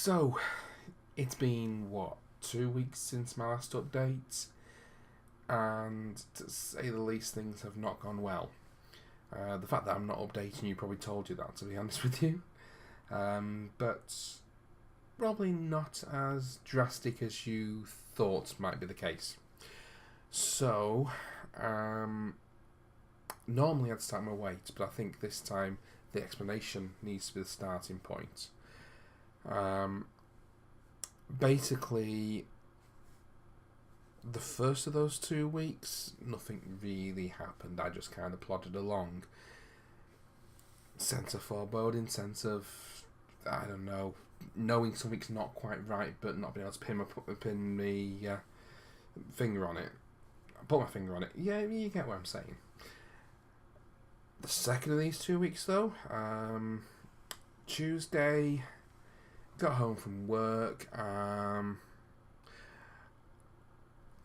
So, it's been, 2 weeks since my last update, and to say the least, things have not gone well. The fact that I'm not updating you probably told you that, to be honest with you. But probably not as drastic as you thought might be the case. So, normally I'd start my weight, but I think this time the explanation needs to be the starting point. Basically, the first of those 2 weeks, nothing really happened. I just kind of plodded along. Sense of foreboding, sense of, I don't know, knowing something's not quite right, but not being able to pin my finger on it. Put my finger on it. Yeah, you get what I'm saying. The second of these 2 weeks, though, Tuesday, got home from work.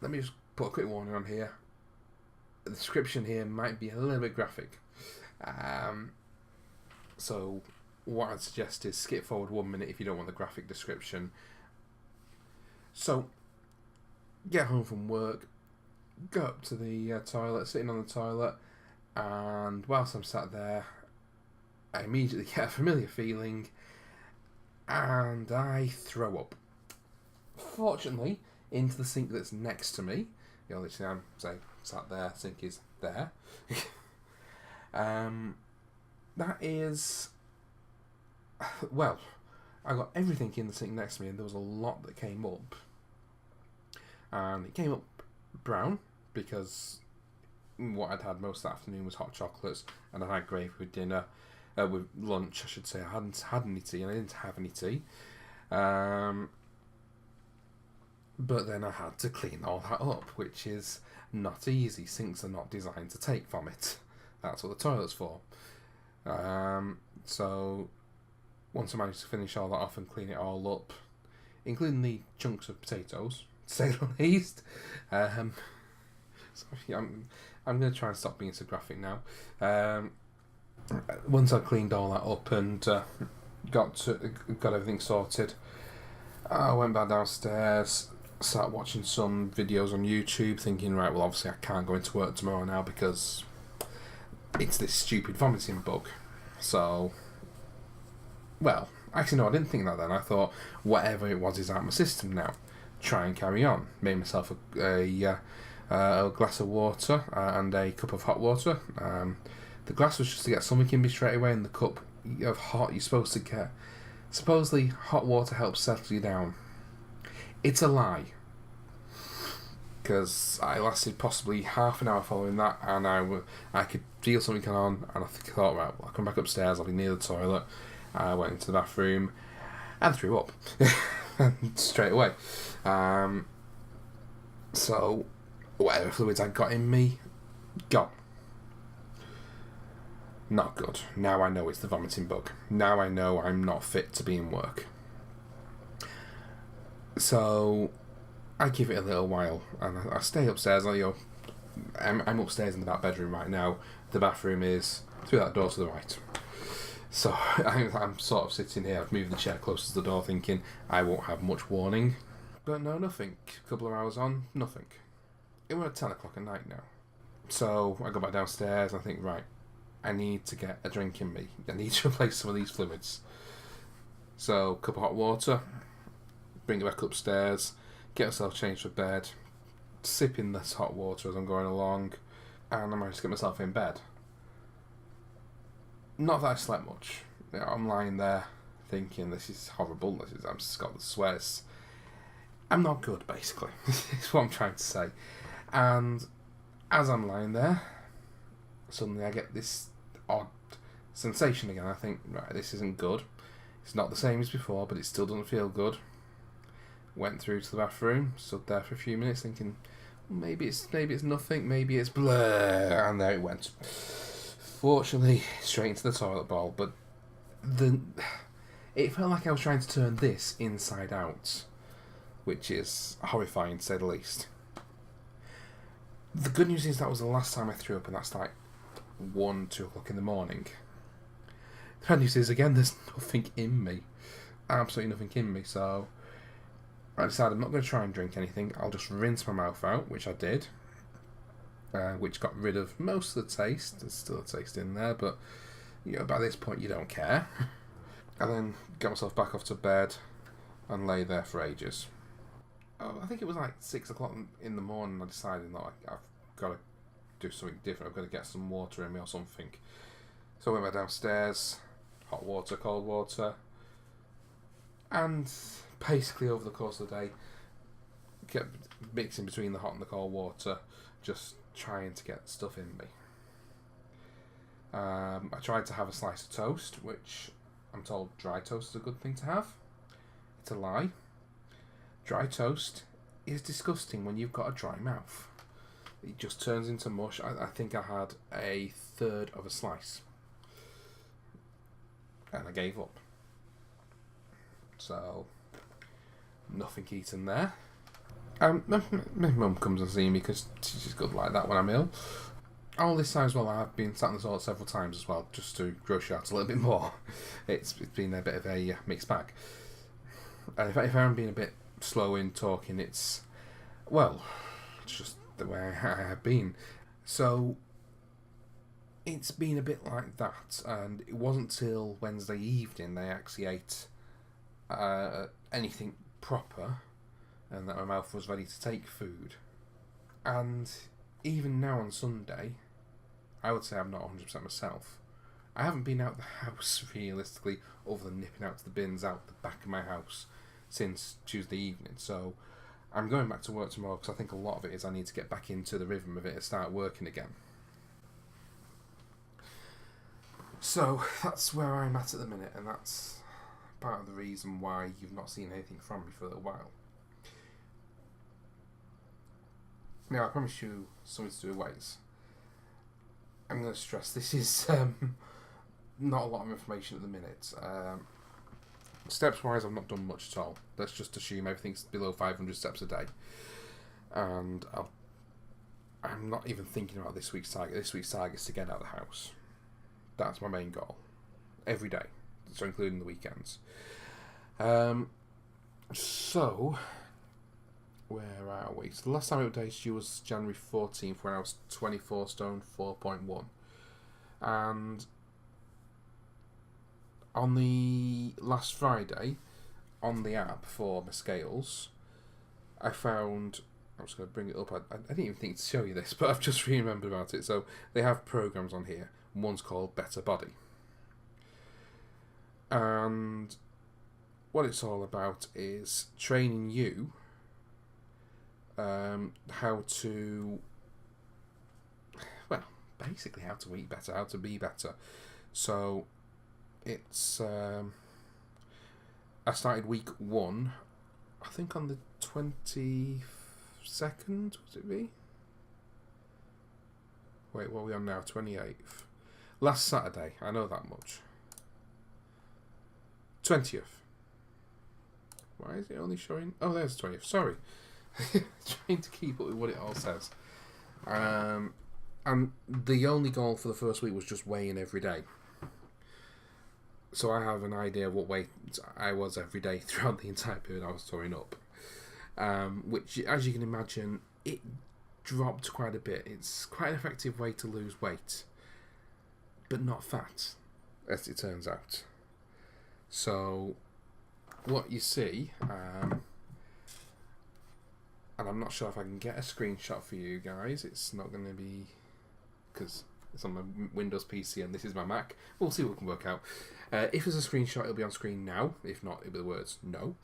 Let me just put a quick warning on here. The description here might be a little bit graphic. So what I'd suggest is skip forward 1 minute if you don't want the graphic description. So, get home from work, go up to the toilet, sitting on the toilet, and whilst I'm sat there, I immediately get a familiar feeling, and I throw up. Fortunately, into the sink that's next to me. Literally, I'm sat there, sink is there. That is, well, I got everything in the sink next to me, and there was a lot that came up. And it came up brown, because what I'd had most of the afternoon was hot chocolates, and I had gravy with dinner, with lunch, I should say. I hadn't had any tea, and I didn't have any tea. But then I had to clean all that up, which is not easy. Sinks are not designed to take vomit. That's what the toilet's for. So, once I managed to finish all that off and clean it all up, including the chunks of potatoes, to say the least, sorry, I'm going to try and stop being so graphic now. Once I cleaned all that up and got everything sorted, I went back downstairs, sat watching some videos on YouTube, thinking, right, well, obviously I can't go into work tomorrow now because it's this stupid vomiting bug. So, well, actually no, I didn't think that then. I thought, whatever it was is out of my system now. Try and carry on. Made myself a glass of water and a cup of hot water. The glass was just to get something in me straight away, and the cup of hot you're supposed to get. Supposedly, hot water helps settle you down. It's a lie. Because I lasted possibly half an hour following that, and I could feel something on, and I thought, right, well, I'll come back upstairs, I'll be near the toilet. I went into the bathroom and threw up straight away. So, whatever fluids I got in me, gone. Not good. Now I know it's the vomiting bug. Now I know I'm not fit to be in work. So, I give it a little while, and I stay upstairs. I'm upstairs in the back bedroom right now. The bathroom is through that door to the right. So, I'm sort of sitting here. I've moved the chair closer to the door, thinking I won't have much warning. But no, nothing. A couple of hours on, nothing. It was 10 o'clock at night now. So, I go back downstairs, and I think, right, I need to get a drink in me. I need to replace some of these fluids. So, cup of hot water, bring it back upstairs, get myself changed for bed, sipping this hot water as I'm going along, and I managed to get myself in bed. Not that I slept much. I'm lying there thinking, this is horrible, I'm just got the sweats. I'm not good, basically, is what I'm trying to say. And as I'm lying there, suddenly I get this odd sensation again. I think, right, this isn't good. It's not the same as before, but it still doesn't feel good. Went through to the bathroom, stood there for a few minutes thinking, maybe it's nothing, maybe it's blur, and there it went. Fortunately, straight into the toilet bowl, but it felt like I was trying to turn this inside out, which is horrifying to say the least. The good news is that was the last time I threw up, and that's like 1, 2 o'clock in the morning. The bad news is, again, there's nothing in me. absolutely nothing in me. So I decided I'm not going to try and drink anything. I'll just rinse my mouth out, which I did, which got rid of most of the taste. There's still a taste in there, but by this point you don't care. And then got myself back off to bed and lay there for ages. I think it was like 6 o'clock in the morning. I decided that I've got to do something different. I've got to get some water in me or something. So I went back downstairs, hot water, cold water, and basically over the course of the day kept mixing between the hot and the cold water, just trying to get stuff in me. I tried to have a slice of toast, which I'm told dry toast is a good thing to have. It's a lie. Dry toast is disgusting when you've got a dry mouth. It just turns into mush. I think I had a third of a slice. And I gave up. So, nothing eaten there. My mum comes and sees me because she's good like that when I'm ill. All this time as well, I've been sat in the toilet several times as well, just to gross you out a little bit more. It's been a bit of a mixed bag. And if I'm being a bit slow in talking, it's just the way I have been. So it's been a bit like that, and it wasn't till Wednesday evening they actually ate anything proper, and that my mouth was ready to take food. And even now on Sunday, I would say I'm not 100% myself. I haven't been out the house realistically, other than nipping out to the bins out the back of my house since Tuesday evening. So I'm going back to work tomorrow because I think a lot of it is I need to get back into the rhythm of it and start working again. So that's where I'm at the minute, and that's part of the reason why you've not seen anything from me for a little while. Now, I promise you something to do with weights. I'm going to stress this is not a lot of information at the minute. Steps wise, I've not done much at all. Let's just assume everything's below 500 steps a day. And I'm not even thinking about this week's target. This week's target is to get out of the house. That's my main goal. Every day. So including the weekends. So, where are we? So the last time I updated you was January 14th when I was 24 stone 4.1. And on the last Friday, on the app for my scales, I found... I'm just going to bring it up. I didn't even think to show you this, but I've just remembered about it. So they have programs on here. One's called Better Body. And what it's all about is training you how to... Well, basically how to eat better, how to be better. So it's... I started week 1, I think on the 22nd, would it be? Wait, what are we on now? 28th. Last Saturday, I know that much. 20th. Why is it only showing... Oh, there's the 20th. Sorry. Trying to keep up with what it all says. And the only goal for the first week was just weighing every day. So I have an idea of what weight I was every day throughout the entire period I was touring up. Which, as you can imagine, it dropped quite a bit. It's quite an effective way to lose weight, but not fat, as it turns out. So, what you see, and I'm not sure if I can get a screenshot for you guys. It's not going to be, because it's on my Windows PC and this is my Mac. We'll see what we can work out. If there's a screenshot, it'll be on screen now. If not, it'll be the words no.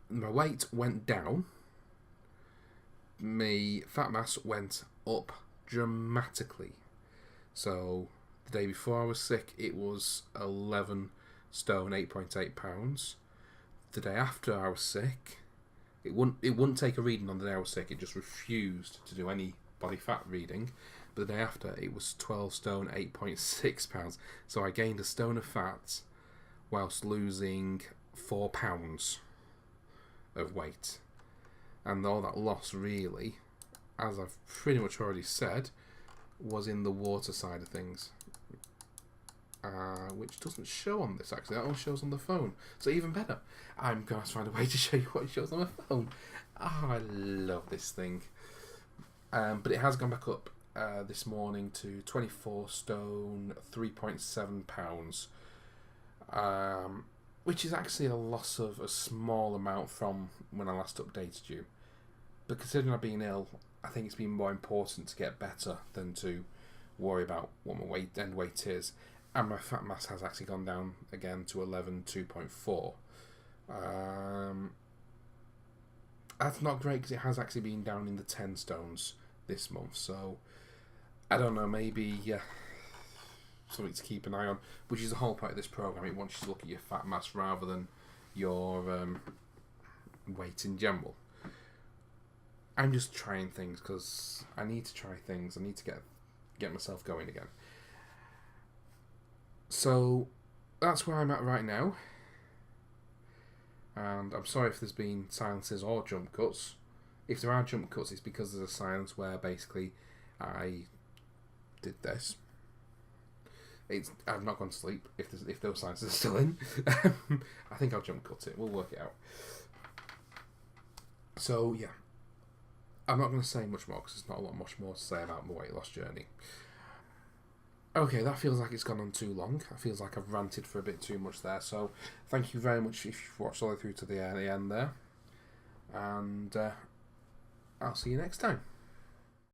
My weight went down. My fat mass went up dramatically. So the day before I was sick, it was 11 stone, 8.8 pounds. The day after I was sick, it wouldn't take a reading on the day I was sick. It just refused to do any body fat reading. But the day after, it was 12 stone, 8.6 pounds. So I gained a stone of fat whilst losing 4 pounds of weight. And all that loss, really, as I've pretty much already said, was in the water side of things. which doesn't show on this actually. That only shows on the phone. So even better. I'm going to find a way to show you what it shows on my phone. I love this thing. But it has gone back up this morning to 24 stone, 3.7 pounds. Which is actually a loss of a small amount from when I last updated you. But considering I've been ill, I think it's been more important to get better than to worry about what my end weight is. And my fat mass has actually gone down again to 11.2.4. That's not great because it has actually been down in the 10 stones this month. So, I don't know, maybe something to keep an eye on, which is the whole point of this program. It wants you to look at your fat mass rather than your weight in general. I'm just trying things because I need to try things. I need to get myself going again. So that's where I'm at right now. And I'm sorry if there's been silences or jump cuts. If there are jump cuts, it's because there's a silence where basically I did this. I've not gone to sleep if those silences are still in. I think I'll jump cut it. We'll work it out. So yeah, I'm not going to say much more because there's not much more to say about my weight loss journey. Okay, that feels like it's gone on too long. It feels like I've ranted for a bit too much there. So thank you very much if you've watched all the way through to the end there. And I'll see you next time.